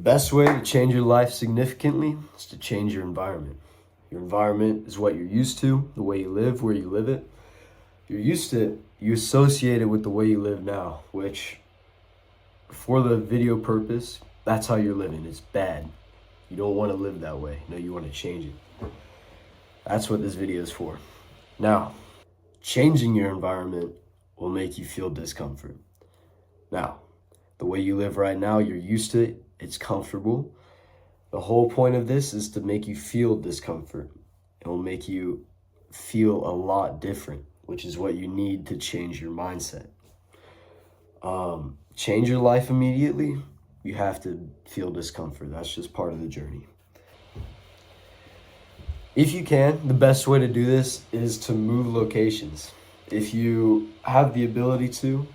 best way to change your life significantly is to change your environment. Your environment is what you're used to, the way you live, where you live it. You're used to it, you associate it with the way you live now, which for the video purpose, that's how you're living. It's bad. You don't want to live that way. No, you want to change it. That's what this video is for. Now, changing your environment will make you feel discomfort. Now, the way you live right now, you're used to it. It's comfortable. The whole point of this is to make you feel discomfort. It will make you feel a lot different, which is what you need to change your mindset. Change your life immediately, you have to feel discomfort. That's just part of the journey. If you can, the best way to do this is to move locations. If you have the ability to,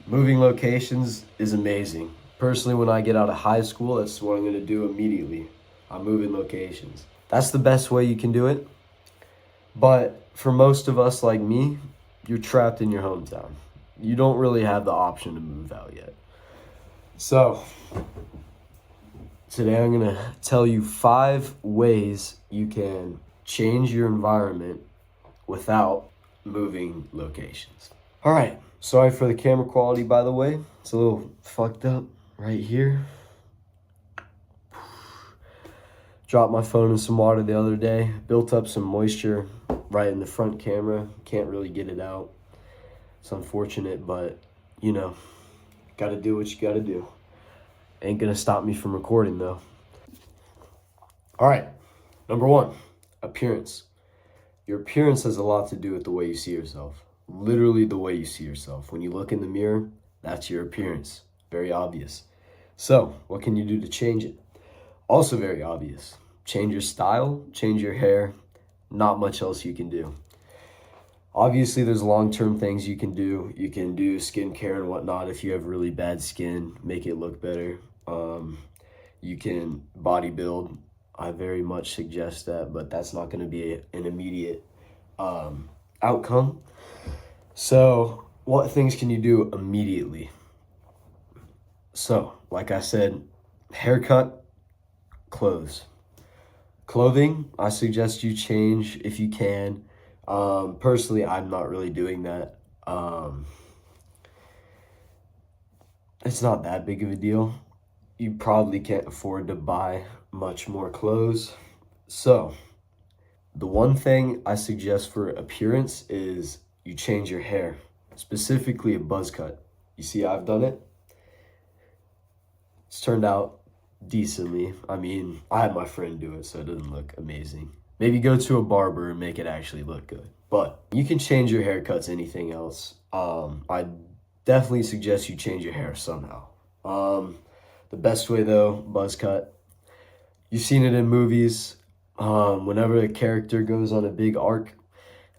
moving locations is amazing. Personally, when I get out of high school, that's what I'm going to do immediately. I'm moving locations. That's the best way you can do it. But for most of us like me, you're trapped in your hometown. You don't really have the option to move out yet. So, today I'm going to tell you 5 ways you can change your environment without moving locations. All right, sorry for the camera quality, by the way. It's a little fucked up right here. Dropped my phone in some water the other day. Built up some moisture right in the front camera. Can't really get it out. It's unfortunate, but, you know, gotta do what you gotta do. Ain't gonna stop me from recording, though. All right, number 1, appearance. Your appearance has a lot to do with the way you see yourself. Literally the way you see yourself. When you look in the mirror, that's your appearance. Very obvious. So, what can you do to change it? Also very obvious. Change your style, change your hair. Not much else you can do. Obviously, there's long-term things you can do. You can do skincare and whatnot if you have really bad skin, make it look better. You can bodybuild. I very much suggest that, but that's not going to be an immediate outcome. So, what things can you do immediately? So, like I said, haircut, clothes. Clothing, I suggest you change if you can. Personally, I'm not really doing that. It's not that big of a deal. You probably can't afford to buy much more clothes. So, the one thing I suggest for appearance is you change your hair, specifically a buzz cut. You see, I've done it. It's turned out decently. I mean, I had my friend do it, so it doesn't look amazing. Maybe go to a barber and make it actually look good. But you can change your haircuts, anything else. I definitely suggest you change your hair somehow. The best way though, buzz cut. You've seen it in movies. Whenever a character goes on a big arc,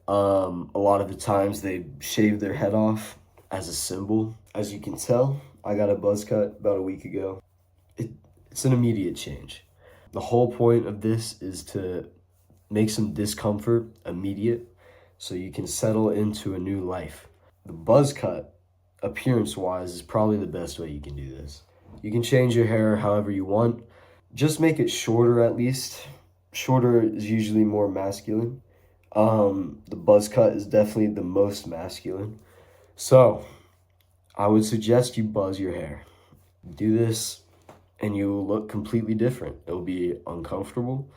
a lot of the times they shave their head off as a symbol. As you can tell, I got a buzz cut about a week ago. It's an immediate change. The whole point of this is to make some discomfort immediate so you can settle into a new life. The buzz cut, appearance-wise, is probably the best way you can do this. You can change your hair however you want. Just make it shorter at least. Shorter is usually more masculine. The buzz cut is definitely the most masculine. So, I would suggest you buzz your hair. Do this and you will look completely different. It'll be uncomfortable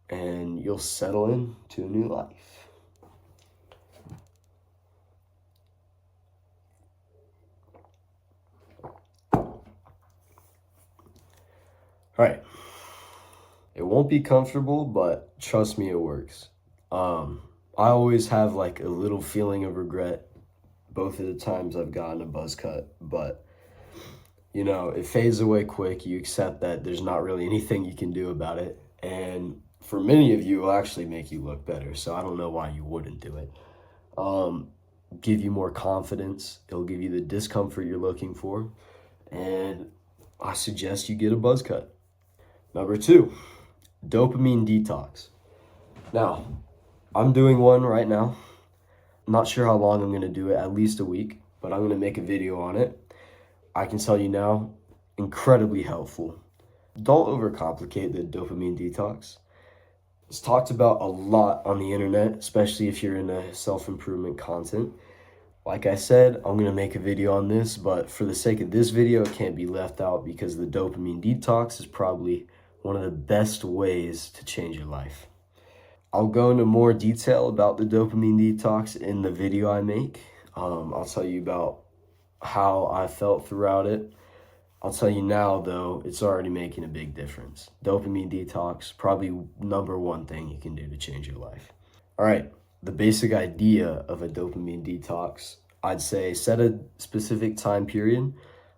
and you'll settle into a new life. All right. It won't be comfortable, but trust me, it works. I always have like a little feeling of regret both of the times I've gotten a buzz cut, but you know, it fades away quick. You accept that there's not really anything you can do about it. And for many of you, it'll actually make you look better. So I don't know why you wouldn't do it. Give you more confidence. It'll give you the discomfort you're looking for. And I suggest you get a buzz cut. Number 2, dopamine detox. Now, I'm doing one right now. I'm not sure how long I'm going to do it, at least a week, but I'm going to make a video on it. I can tell you now, incredibly helpful. Don't overcomplicate the dopamine detox. It's talked about a lot on the internet, especially if you're into self-improvement content. Like I said, I'm going to make a video on this, but for the sake of this video, it can't be left out because the dopamine detox is probably one of the best ways to change your life. I'll go into more detail about the dopamine detox in the video I make. I'll tell you about how I felt throughout it. I'll tell you now, though, it's already making a big difference. Dopamine detox, probably number one thing you can do to change your life. All right, the basic idea of a dopamine detox, I'd say set a specific time period.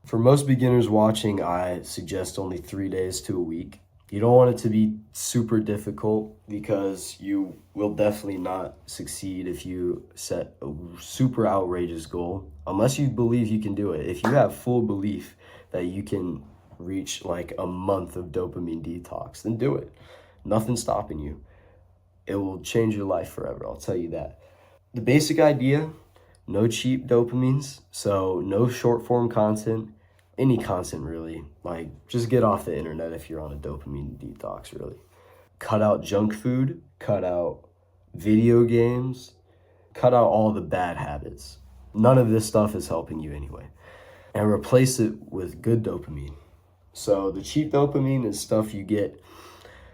For most beginners watching, I suggest only 3 days to a week. You don't want it to be super difficult because you will definitely not succeed if you set a super outrageous goal, unless you believe you can do it. If you have full belief that you can reach like a month of dopamine detox, then do it. Nothing's stopping you. It will change your life forever, I'll tell you that. The basic idea, no cheap dopamines, so no short form content, any content really. Like, just get off the internet if you're on a dopamine detox, really. Cut out junk food, cut out video games, cut out all the bad habits. None of this stuff is helping you anyway. And replace it with good dopamine. So the cheap dopamine is stuff you get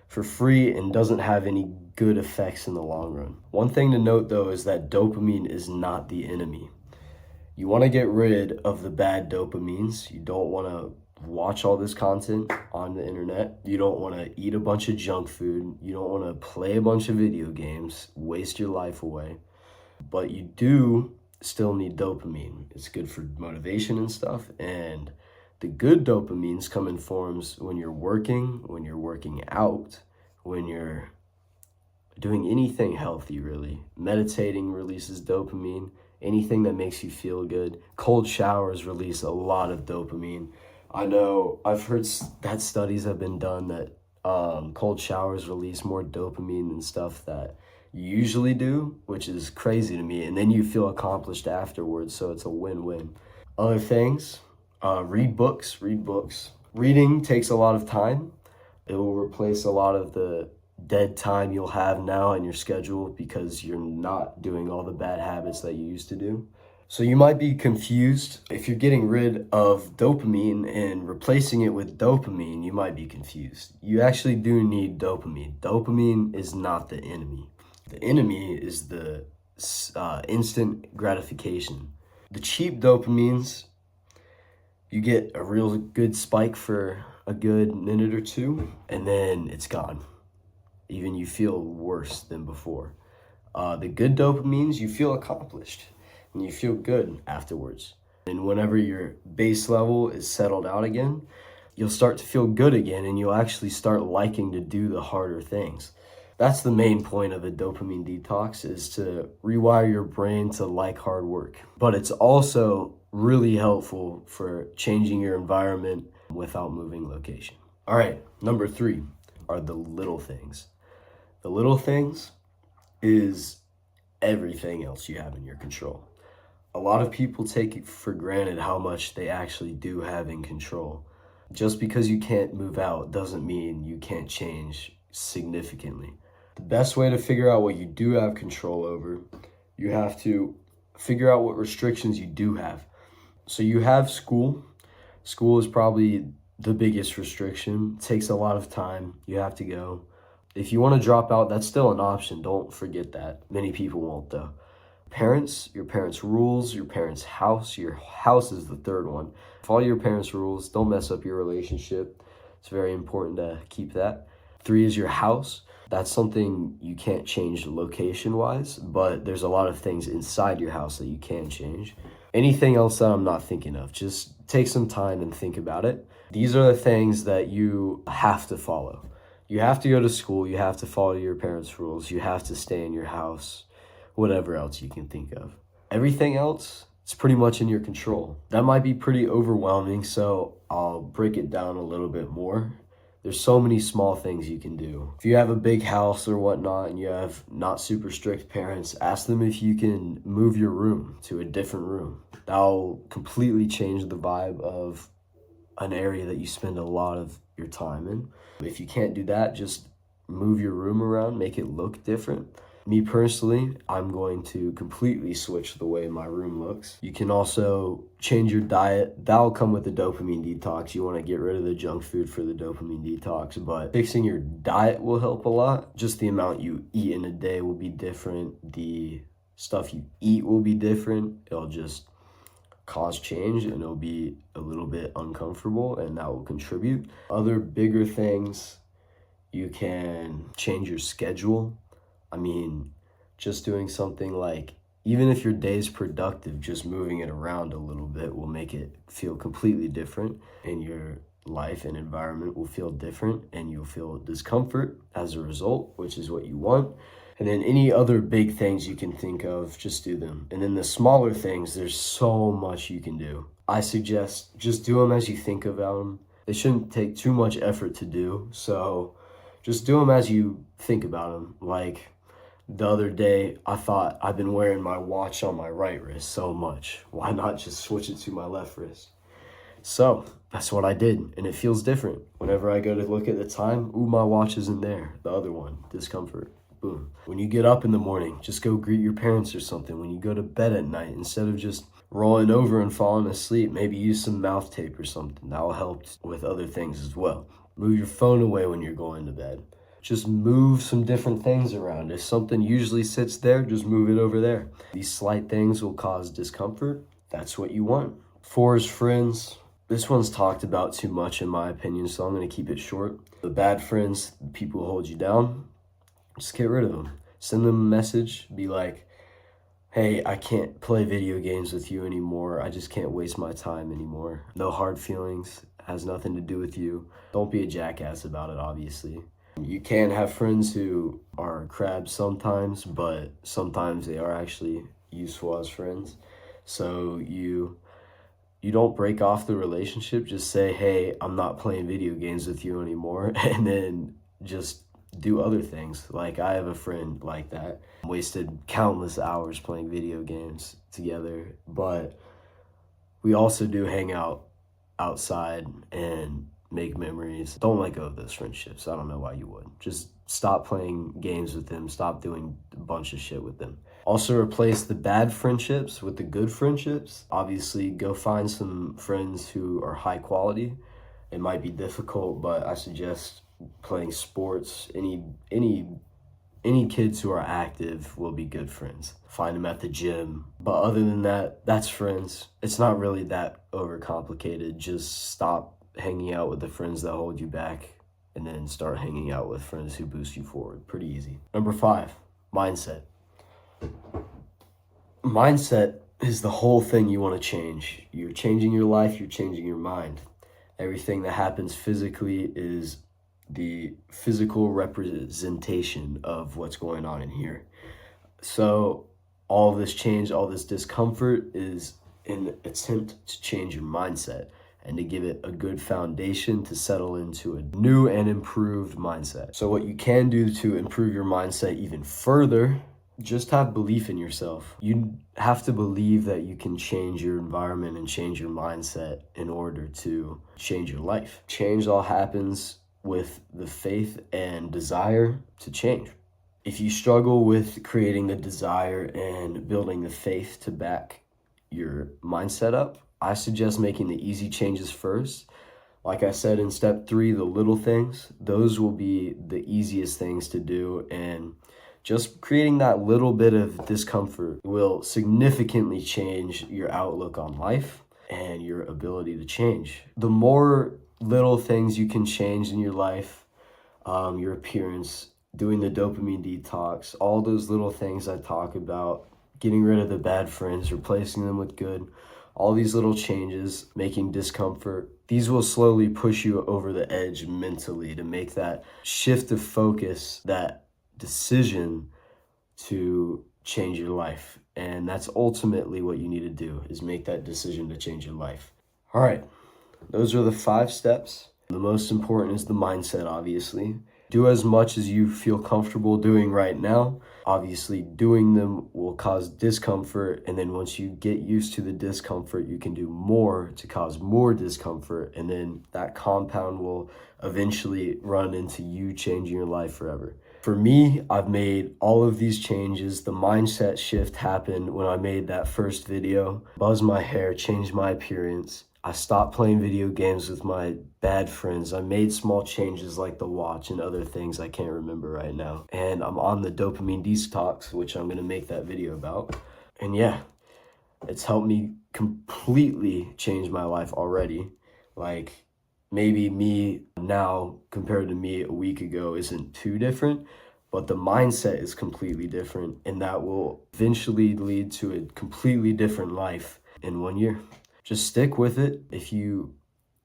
for free and doesn't have any good effects in the long run. One thing to note though is that dopamine is not the enemy. You want to get rid of the bad dopamines. You don't want to watch all this content on the internet. You don't want to eat a bunch of junk food. You don't want to play a bunch of video games, waste your life away. But you do still need dopamine. It's good for motivation and stuff. And the good dopamines come in forms when you're working out, when you're doing anything healthy, really. Meditating releases dopamine. Anything that makes you feel good. Cold showers release a lot of dopamine. I know I've heard that studies have been done that cold showers release more dopamine than stuff that you usually do, which is crazy to me. And then you feel accomplished afterwards, so it's a win-win. Other things, read books. Reading takes a lot of time. It will replace a lot of the dead time you'll have now in your schedule because you're not doing all the bad habits that you used to do. So you might be confused. If you're getting rid of dopamine and replacing it with dopamine, you might be confused. You actually do need dopamine. Dopamine is not the enemy. The enemy is the instant gratification. The cheap dopamines, you get a real good spike for a good minute or two, and then it's gone. Even you feel worse than before. The good dopamines, you feel accomplished, and you feel good afterwards. And whenever your base level is settled out again, you'll start to feel good again, and you'll actually start liking to do the harder things. That's the main point of a dopamine detox, is to rewire your brain to like hard work. But it's also really helpful for changing your environment without moving location. All right, number 3 are the little things. The little things is everything else you have in your control. A lot of people take it for granted how much they actually do have in control. Just because you can't move out doesn't mean you can't change significantly. The best way to figure out what you do have control over, you have to figure out what restrictions you do have. So you have school. School is probably the biggest restriction. It takes a lot of time. You have to go. If you want to drop out, that's still an option. Don't forget that. Many people won't though. Parents, your parents' rules, your parents' house. Your house is the third one. Follow your parents' rules. Don't mess up your relationship. It's very important to keep that. 3 is your house. That's something you can't change location-wise, but there's a lot of things inside your house that you can change. Anything else that I'm not thinking of, just take some time and think about it. These are the things that you have to follow. You have to go to school. You have to follow your parents' rules. You have to stay in your house, whatever else you can think of. Everything else, it's pretty much in your control. That might be pretty overwhelming, so I'll break it down a little bit more. There's so many small things you can do. If you have a big house or whatnot and you have not super strict parents, ask them if you can move your room to a different room. That'll completely change the vibe of an area that you spend a lot of your time in. If you can't do that, just move your room around, make it look different. Me personally, I'm going to completely switch the way my room looks. You can also change your diet. That'll come with the dopamine detox. You want to get rid of the junk food for the dopamine detox, but fixing your diet will help a lot. Just the amount you eat in a day will be different. The stuff you eat will be different. It'll just cause change and it'll be a little bit uncomfortable, and that will contribute. Other bigger things, you can change your schedule. I mean, just doing something like, even if your day's productive, just moving it around a little bit will make it feel completely different, and your life and environment will feel different, and you'll feel discomfort as a result, which is what you want. And then any other big things you can think of, just do them. And then the smaller things, there's so much you can do. I suggest just do them as you think about them. They shouldn't take too much effort to do, so just do them as you think about them. Like, the other day, I thought, I've been wearing my watch on my right wrist so much. Why not just switch it to my left wrist? So that's what I did, and it feels different. Whenever I go to look at the time, ooh, my watch isn't there. The other one, discomfort, boom. When you get up in the morning, just go greet your parents or something. When you go to bed at night, instead of just rolling over and falling asleep, maybe use some mouth tape or something. That will help with other things as well. Move your phone away when you're going to bed. Just move some different things around. If something usually sits there, just move it over there. These slight things will cause discomfort. That's what you want. 4 is friends. This one's talked about too much in my opinion, so I'm going to keep it short. The bad friends, the people who hold you down, just get rid of them. Send them a message. Be like, hey, I can't play video games with you anymore. I just can't waste my time anymore. No hard feelings. Has nothing to do with you. Don't be a jackass about it, obviously. You can have friends who are crabs sometimes, but sometimes they are actually useful as friends. So you don't break off the relationship. Just say, hey, I'm not playing video games with you anymore, and then just do other things. Like, I have a friend like that. Wasted countless hours playing video games together, but we also do hang out outside and make memories. Don't let go of those friendships. I don't know why you would. Just stop playing games with them. Stop doing a bunch of shit with them. Also replace the bad friendships with the good friendships. Obviously, go find some friends who are high quality. It might be difficult, but I suggest playing sports. Any kids who are active will be good friends. Find them at the gym. But other than that, that's friends. It's not really that overcomplicated. Just stop hanging out with the friends that hold you back, and then start hanging out with friends who boost you forward. Pretty easy. Number 5, mindset. Mindset is the whole thing you want to change. You're changing your life, you're changing your mind. Everything that happens physically is the physical representation of what's going on in here. So all this change, all this discomfort is an attempt to change your mindset and to give it a good foundation to settle into a new and improved mindset. So what you can do to improve your mindset even further, just have belief in yourself. You have to believe that you can change your environment and change your mindset in order to change your life. Change all happens with the faith and desire to change. If you struggle with creating the desire and building the faith to back your mindset up, I suggest making the easy changes first. Like I said in step 3, the little things, those will be the easiest things to do, and just creating that little bit of discomfort will significantly change your outlook on life and your ability to change. The more little things you can change in your life, your appearance, doing the dopamine detox, all those little things I talk about, getting rid of the bad friends, replacing them with good, all these little changes, making discomfort, these will slowly push you over the edge mentally to make that shift of focus, that decision to change your life. And that's ultimately what you need to do, is make that decision to change your life. All right, those are the 5 steps. The most important is the mindset, obviously. Do as much as you feel comfortable doing right now. Obviously, doing them will cause discomfort, and then once you get used to the discomfort, you can do more to cause more discomfort, and then that compound will eventually run into you changing your life forever. For me, I've made all of these changes. The mindset shift happened when I made that first video. Buzzed my hair, changed my appearance. I stopped playing video games with my bad friends. I made small changes like the watch and other things I can't remember right now. And I'm on the dopamine detox, which I'm gonna make that video about. And yeah, it's helped me completely change my life already. Like, maybe me now compared to me a week ago isn't too different, but the mindset is completely different, and that will eventually lead to a completely different life in 1 year. Just stick with it. If you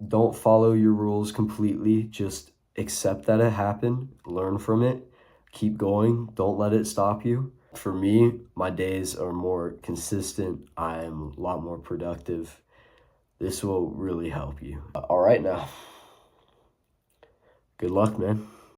don't follow your rules completely, just accept that it happened, learn from it, keep going, don't let it stop you. For me, my days are more consistent. I am a lot more productive. This will really help you. All right now. Good luck, man.